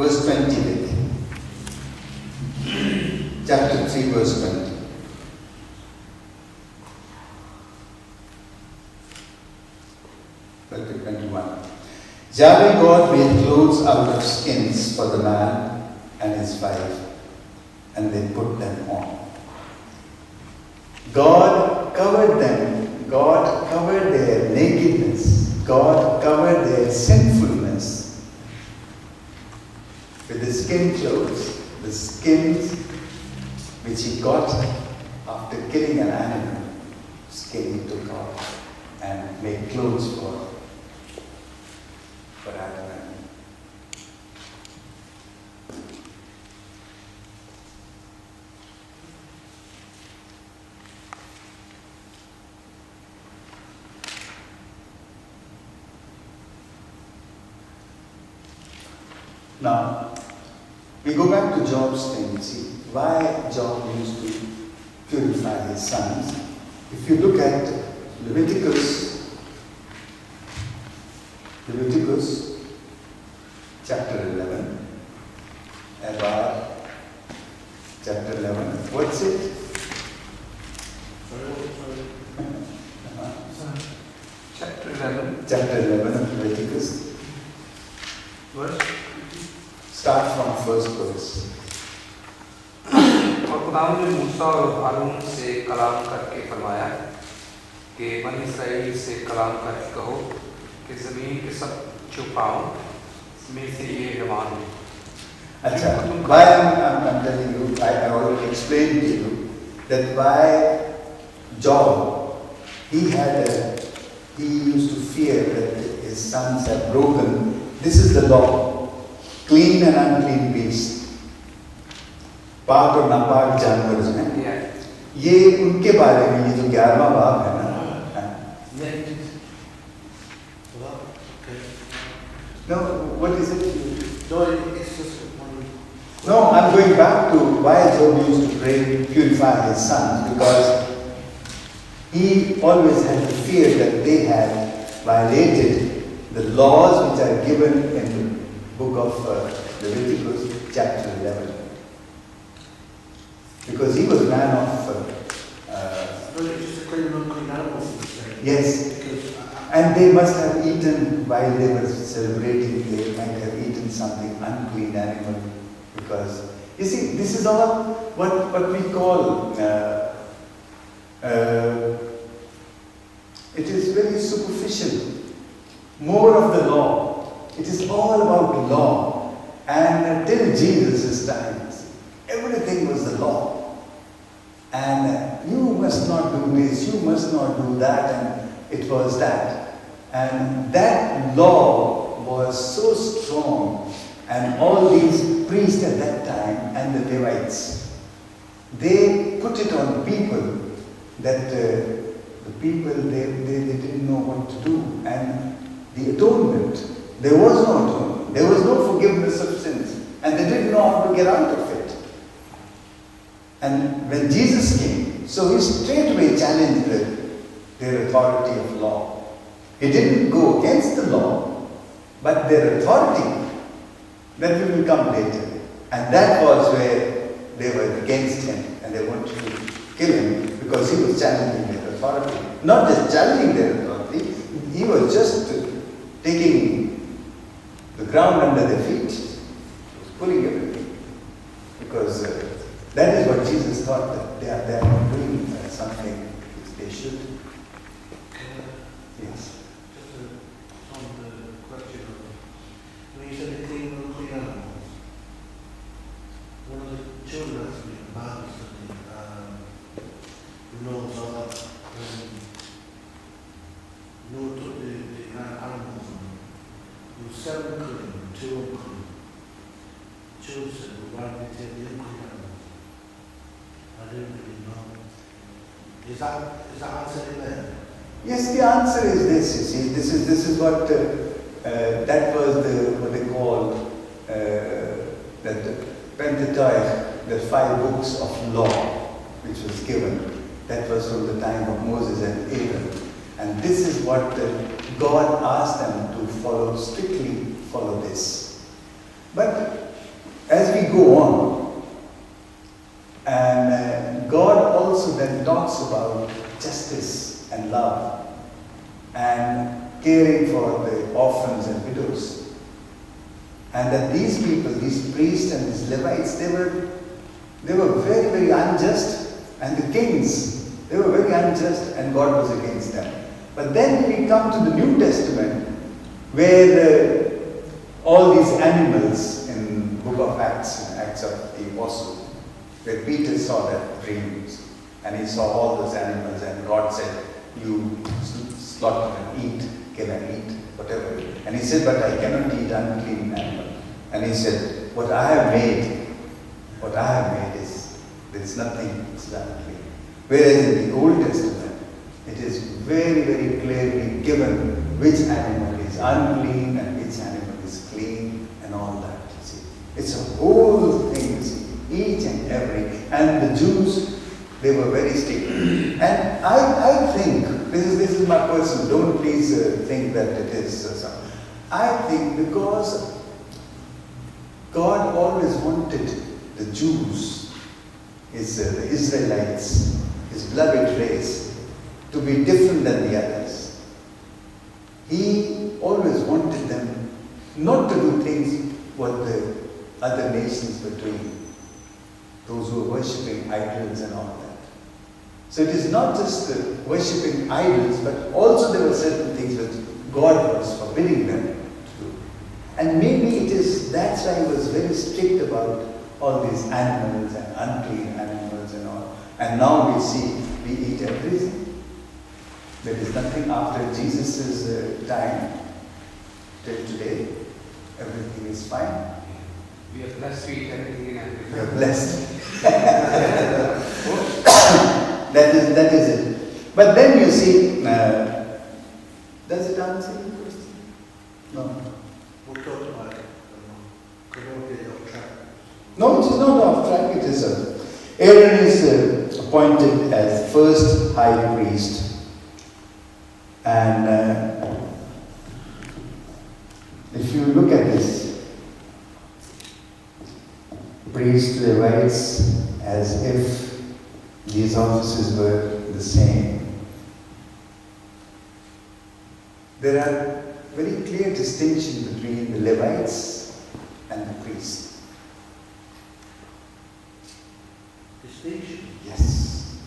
verse 20 with me. Chapter 3, verse 20. Chapter 21. Yahweh God made clothes out of skins for the man and his wife, and they put them on. God covered them. God covered their nakedness. God covered their sinfulness with the skin clothes, the skins which he got after killing an animal. Skin he took off and made clothes for Adam and Eve. Now, we go back to Job's thing. See, why Job used to purify his sons. If you look at Leviticus chapter 11, about chapter 11, what's it? Chapter 11 of Leviticus. Verse? Start from first verse. और खुदावंद ने मूसा और हारून से कलाम करके फरमाया कि बनी इस्राएल से कलाम करके कहो कि ज़मीन के सब चौपाओं में से ये हैवान है। अच्छा, why I'm telling you, I already explained to you that why Job, he used to fear that his sons have broken. This is the law: clean and unclean beast. पाक और नापाक जानवर जो हैं, ये उनके बारे में ये जो 11वां बाब है ना, no, what is it? No, I'm going back to why Job used to pray, purify his sons, because he always had the fear that they had violated the laws which are given in the book of Leviticus, chapter 11. Because he was a man of yes, and they must have eaten while they were celebrating. They might have eaten something unclean animal, because you see, this is all what we call it is very superficial. More of the law. It is all about law, and till Jesus' times, everything was the law. And you must not do this, you must not do that, and it was that. And that law was so strong, and all these priests at that time and the Levites, they put it on people that the people, they didn't know what to do. And the atonement, there was no atonement, there was no forgiveness of sins, and they didn't know how to get out of it. And when Jesus came, so he straightway challenged their authority of law. He didn't go against the law, but their authority, that will come later. And that was where they were against him, and they wanted to kill him because he was challenging their authority. Not just challenging their authority, he was just taking the ground under their feet. He was pulling everything. Because that is what Jesus thought, that they are not doing something which they should. Yes. Just on the question of, when you said the clean animals, one of the children asked me about something, Noah took the animals, there were 7 clean, 2 unclean. Children said, well, why did they take the unclean animals? I didn't really know. Is that answer in there? Yes, the answer is this. You see, this is what that was what they call that Pentateuch, the 5 books of law, which was given. That was from the time of Moses and Aaron, and this is what God asked them to follow, strictly follow this. But as we go on, and God also then talks about justice and love and caring for the orphans and widows. And that these people, these priests and these Levites, they were very, very unjust, and the kings, they were very unjust, and God was against them. But then we come to the New Testament, where all these animals in Book of Acts, in Acts of the Apostles, where Peter saw that dreams, and he saw all those animals, and God said, you slaughter and eat, can I eat, whatever. And he said, but I cannot eat unclean animal. And he said, what I have made is, there is nothing that's unclean. Whereas in the Old Testament, it is very, very clearly given which animal is unclean and which animal is clean and all that, you see. It's a whole thing, you see, each and every. And the Jews, they were very strict. And I think, this is my personal, don't please think that it is I think because God always wanted the Jews, the Israelites, his beloved race, to be different than the others. He always wanted them not to do things what the other nations were doing, those who were worshipping idols and all that. So it is not just worshipping idols, but also there were certain things that God was forbidding them to do. And maybe it is, that's why he was very strict about all these animals and unclean animals and all. And now we see, we eat everything. There is nothing after Jesus' time till today. Everything is fine. We are blessed to eat everything and everything. We are blessed. That is it. But then you see, does it answer your question? No. We'll talk about it. Don't get off track. No, it is not off track. It is Aaron is appointed as first high priest. And if you look at this, priest Levites, as if these offices were the same. There are very clear distinction between the Levites and the priests. Distinction? Yes.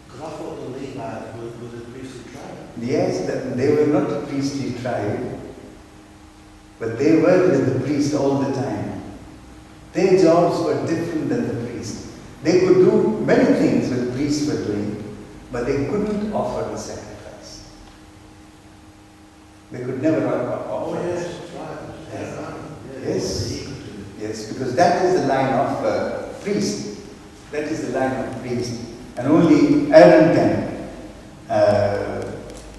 Because I thought the Levites were the priestly tribe. Yes, they were not a priestly tribe, but they were with the priest all the time. Their jobs were different than the priest. They could do many things that the priests were doing, but they couldn't offer the sacrifice. They could never offer. Oh yes, right. Yes. Yes, because that is the line of priest. That is the line of priest. And only Aaron can.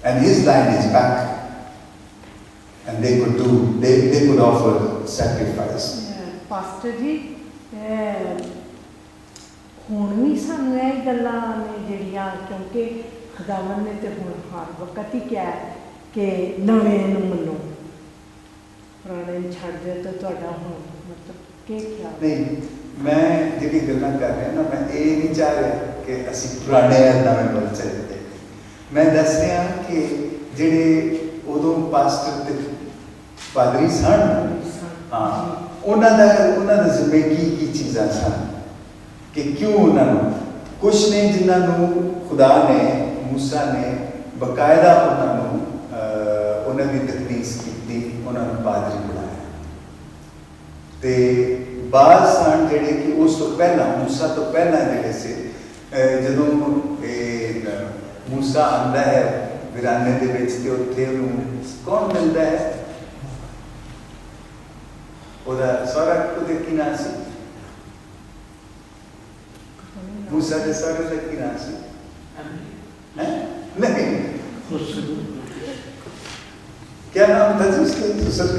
And his line is back. And they could offer sacrifice. Pastor ji, ਹੁਣ ਵੀ ਸਾਨੂੰ ਇਹ ਗੱਲਾਂ ਨੇ ਜਿਹੜੀਆਂ ਕਿਉਂਕਿ ਖੁਦਾਵੰਦ ਨੇ ਤੇ ਹੁਣ ਹਰ ਵਕਤ ਹੀ ਕਿਹਾ ਕਿ ਨਵੇਂ ਨੂੰ ਮੰਨੋ ਪੁਰਾਣੇ ਨੂੰ ਛੱਡ ਦਿਓ ਤਾਂ ਤੁਹਾਡਾ ਹੁਣ ਮਤਲਬ ਕੀ ਖਿਆਲ ਨਹੀਂ ਮੈਂ ਜਿਹੜੀ ਗੱਲਾਂ ਕਰ ਰਿਹਾ ਨਾ ਮੈਂ ਇਹ ਨਹੀਂ ਚਾਹ ਰਿਹਾ ਕਿ ਅਸੀਂ ਪੁਰਾਣੇ ਨਵੇਂ ਵੱਲ ਚੱਲਦੇ ਮੈਂ ਦੱਸ ਰਿਹਾ ਕਿ ਜਿਹੜੇ ਉਦੋਂ ਪਾਸਟਰ ਤੇ ਪਾਦਰੀ ਸਨ ਹਾਂ ਉਹਨਾਂ ਦਾ ਜ਼ਿੰਮੇ ਕੀ ਚੀਜ਼ਾਂ ਸਨ ਕਿ ਕਿਉਂ ਉਹਨਾਂ ਨੂੰ ਕੁਛ ਨੇ ਜਿਨ੍ਹਾਂ ਨੂੰ ਖੁਦਾ ਨੇ ਮੂਸਾ ਨੇ ਬਕਾਇਦਾ ਉਹਨਾਂ ਦੀ ਤਕਦੀਸ ਕੀਤੀ ਉਹਨਾਂ ਨੂੰ ਪਾਦਰੀ ਬਣਾਇਆ ਤੇ ਬਾਅਦ ਸਨ ਜਿਹੜੇ ਕਿ ਉਸ ਤੋਂ ਪਹਿਲਾਂ ਮੂਸਾ ਤੋਂ ਪਹਿਲਾਂ ਜਿਹੜੇ ਸੀ ਜਦੋਂ ਇਹ ਮੂਸਾ ਆਉਂਦਾ ਹੈ ਵਿਰਾਨੇ ਦੇ ਵਿੱਚ ਤੇ ਉੱਥੇ ਉਹਨੂੰ ਕੌਣ ਮਿਲਦਾ ਹੈ ਉਹਦਾ ਸਾਰਾ ਉਹਦੇ ਕੀ ਨਾਂ ਸੀ मूसा के सारे तक की राशि है नहीं क्या नाम था उसके दूसरे